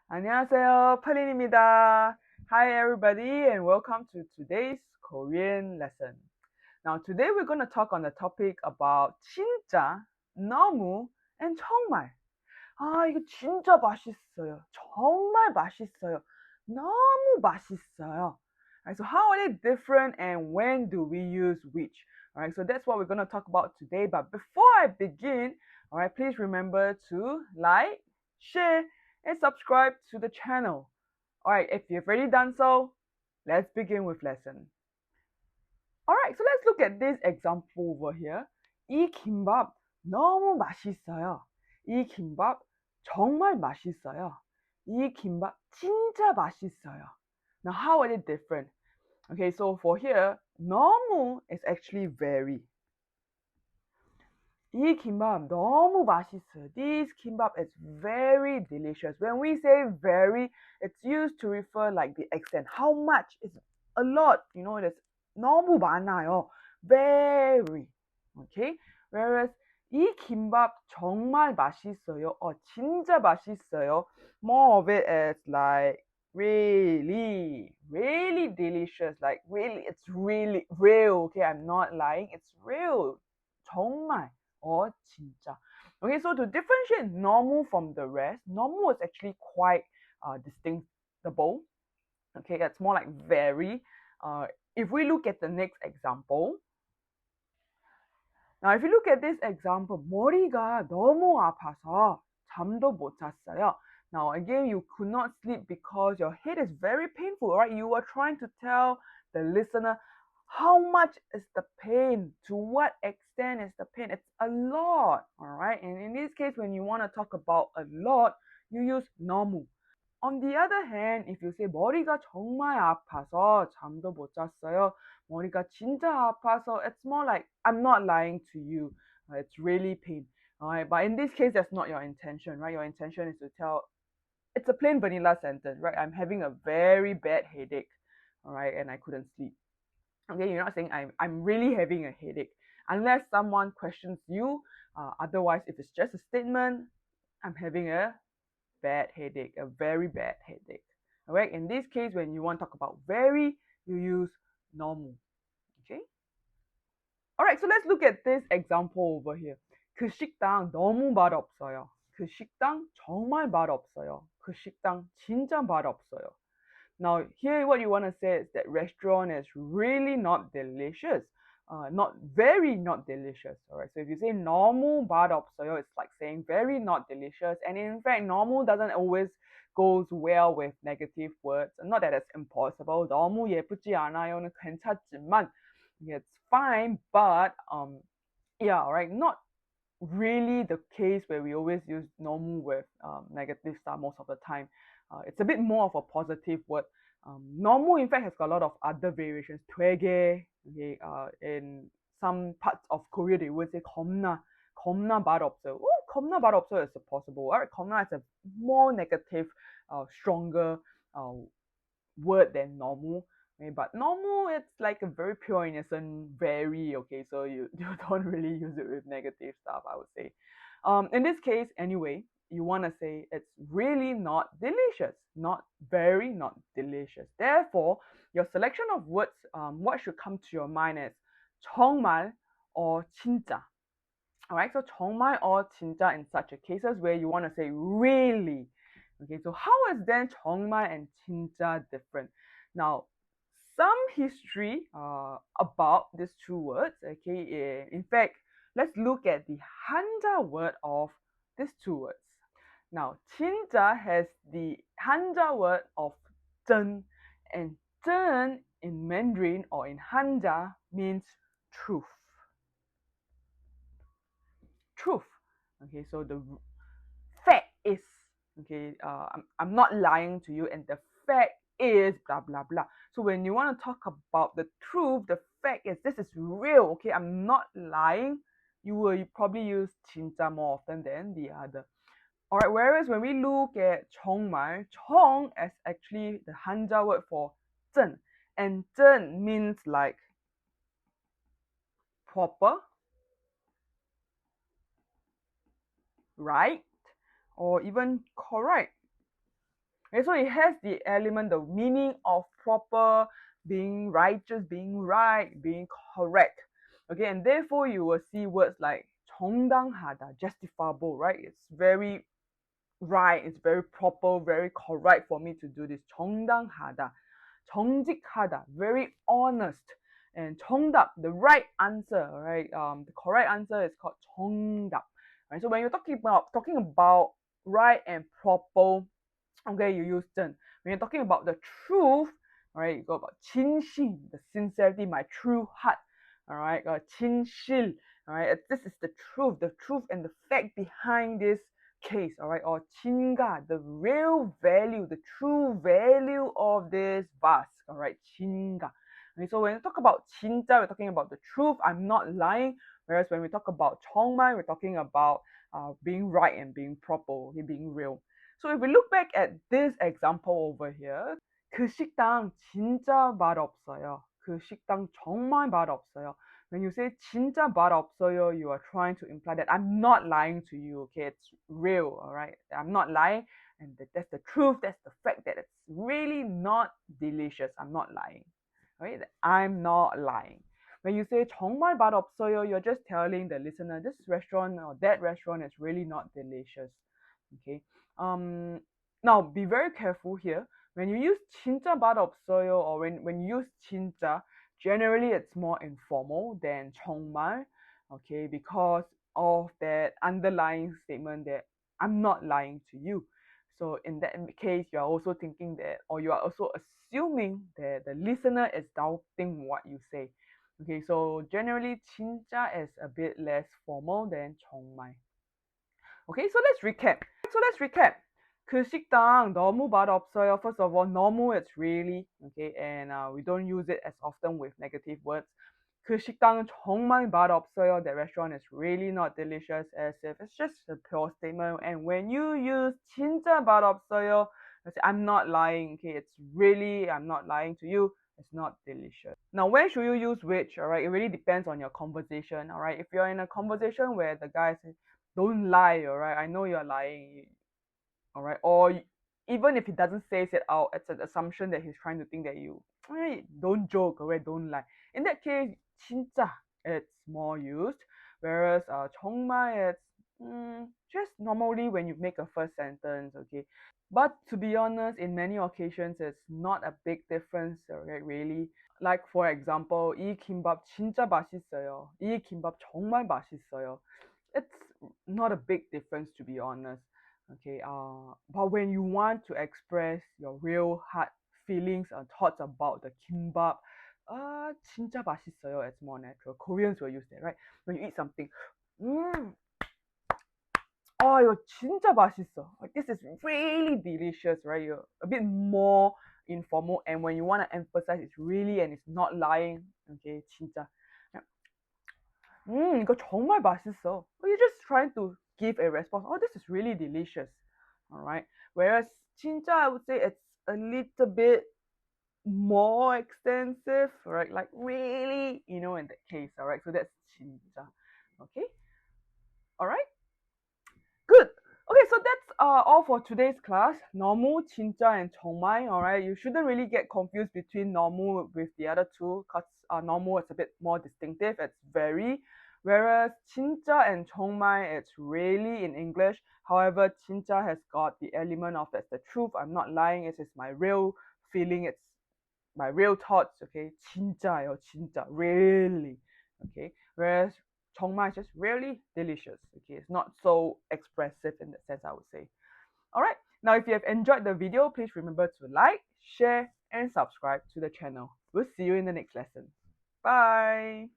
안녕하세요, 팔린입니다. Hi everybody and welcome to today's Korean lesson. Now today we're going to talk on the topic about 진짜, 너무 and 정말. 이거 진짜 맛있어요. 정말 맛있어요. 너무 맛있어요. Alright, so how are they different and when do we use which? Alright, so that's what we're going to talk about today. But before I begin, alright, please remember to like, share, and subscribe to the channel. Alright, if you've already done so, let's begin with lesson. Alright, so let's look at this example over here. 이 김밥 너무 맛있어요. 이 김밥 정말 맛있어요. 이 김밥 진짜 맛있어요. Now, how are they different? Okay, so for here, 너무 is actually very. 이 김밥 너무 맛있어요. This kimbap is very delicious. When we say very, it's used to refer like the extent. How much is a lot. You know, it's 너무 많아요. Very. Okay? Whereas 이 김밥 정말 맛있어요. 진짜 맛있어요. More of it is like really, really delicious. Like really, it's really real. Okay, I'm not lying. It's real. 정말. 진짜. Okay, so to differentiate normal from the rest, normal is actually quite distinctable. Okay, it's more like very. If we look at the next example, now if you look at this example, 머리가 너무 아파서 잠도 못 잤어요. Now again, you could not sleep because your head is very painful, right? You are trying to tell the listener how much is the pain, to what extent is the pain. It's a lot, all right? And in this case, when you want to talk about a lot, you use 너무. On the other hand, if you say 머리가 정말 아파서 잠도 못 잤어요. 머리가 진짜 아파서, it's more like I'm not lying to you. It's really pain. Alright, but in this case, that's not your intention, right? Your intention is to tell it's a plain vanilla sentence, right? I'm having a very bad headache, alright, and I couldn't sleep. Okay, you're not saying I'm really having a headache unless someone questions you. Otherwise, if it's just a statement, I'm having a bad headache, a very bad headache. All right. In this case, when you want to talk about very, you use normal. Okay. All right. So let's look at this example over here. 그 식당 너무 맛없어요. 그 식당 정말 맛없어요. 그 식당 진짜 맛없어요. Now, here what you want to say is that restaurant is really not delicious. Not very not delicious. All right. So if you say 너무 맛없어요, it's like saying very not delicious. And in fact, normal doesn't always goes well with negative words. Not that it's impossible. 너무 예쁘지 않아요는 괜찮지만 it's fine, but yeah, all right. Not really the case where we always use 너무 with negative stuff most of the time. It's a bit more of a positive word. 너무, in fact, has got a lot of other variations. 되게, okay, in some parts of Korea, they would say 겁나 맛없어요. Oh, 겁나 맛없어요 is possible. Alright, 겁나 is a more negative, stronger word than 너무. Okay, but normal, it's like a very pure innocent, very okay. So you don't really use it with negative stuff, I would say. In this case, anyway, you want to say it's really not delicious, not very, not delicious. Therefore, your selection of words, what should come to your mind is 정말 or 진짜. All right, so 정말 or 진짜 in such a cases where you want to say really. Okay, so how is then 정말 and 진짜 different? Now, some history about these two words. Okay, in fact, let's look at the 한자 word of these two words. Now, 진짜 has the 한자 word of 真, and 真in Mandarin or in 한자 means truth. Truth. Okay, so the fact is, okay, I'm not lying to you, and the fact is blah blah blah. So when you want to talk about the truth, the fact is this is real. Okay, I'm not lying. You will probably use 진짜 more often than the other. All right. Whereas when we look at 정말, 정 is actually the 한자 word for 真, and 真 means like proper, right, or even correct. Okay, so it has the element, the meaning of proper, being righteous, being right, being correct. Okay, and therefore you will see words like 정당하다, justifiable, right? It's very right, it's very proper, very correct for me to do this. 정당하다, 정직하다, very honest. And 정답, the right answer, right? The correct answer is called 정답. Right? So when you're talking about right and proper, okay, you use 真. When you're talking about the truth, all right, you go about 진심, the sincerity, my true heart. All right, 진실. All right, this is the truth and the fact behind this case. All right, or 진가, the real value, the true value of this vase. All right, 진가. Okay, so when we talk about 진짜, we're talking about the truth. I'm not lying. Whereas when we talk about 정말, we're talking about being right and being proper, okay, being real. So if we look back at this example over here, 그 식당 진짜 맛없어요. 그 식당 정말 맛없어요. When you say 진짜 맛없어요, you are trying to imply that I'm not lying to you, okay? It's real, all right? I'm not lying, and that's the truth, that's the fact that it's really not delicious. I'm not lying, right? I'm not lying. When you say 정말 맛없어요, you're just telling the listener this restaurant or that restaurant is really not delicious, okay? Now be very careful here. When you use 진짜 맛없어요 or when you use 진짜, generally it's more informal than 정말, okay, because of that underlying statement that I'm not lying to you. So in that case, you are also thinking that, or you are also assuming that the listener is doubting what you say. Okay, so generally 진짜 is a bit less formal than 정말. Okay, so let's recap. 그 식당 너무 맛없어요. First of all, 너무 it's really, okay, and we don't use it as often with negative words. 그 식당은 정말 맛없어요. That restaurant is really not delicious, as if it's just a pure statement. And when you use 진짜 맛없어요, I'm not lying, okay, it's really, I'm not lying to you, it's not delicious. Now, when should you use which? All right, it really depends on your conversation. All right, if you're in a conversation where the guy says, don't lie, all right, I know you're lying, all right, or even if he doesn't say it out, it's an assumption that he's trying to think that you, right, don't joke, all right, don't lie. In that case, 진짜, it's more used, whereas 정말, it's just normally when you make a first sentence, okay. But to be honest, in many occasions, it's not a big difference, okay, really. Like for example, 이 김밥 진짜 맛있어요. 이 김밥 정말 맛있어요. It's not a big difference, to be honest. Okay, but when you want to express your real heart feelings and thoughts about the kimbap, 진짜 맛있어요. It's more natural. Koreans will use that, right? When you eat something, 이거 진짜 맛있어. Like, this is really delicious, right? You're a bit more informal, and when you want to emphasize it's really and it's not lying, okay, 진짜. 이거 정말 맛있어. You're just trying to give a response. Oh, this is really delicious. All right. Whereas 진짜, I would say it's a little bit more extensive, right? Like really, in that case, all right. So that's 진짜. Okay. All right. Good. Okay, so that's all for today's class. 너무, 진짜, and 정말. All right. You shouldn't really get confused between 너무 with the other two, because 너무 is a bit more distinctive. It's very. Whereas 진짜 and 정말, it's really in English. However, 진짜 has got the element of it's the truth. I'm not lying. It's my real feeling. It's my real thoughts. Okay, 진짜요, 진짜, really. Okay. Whereas 정말 is just really delicious. Okay, it's not so expressive in that sense, I would say. All right. Now, if you have enjoyed the video, please remember to like, share, and subscribe to the channel. We'll see you in the next lesson. Bye.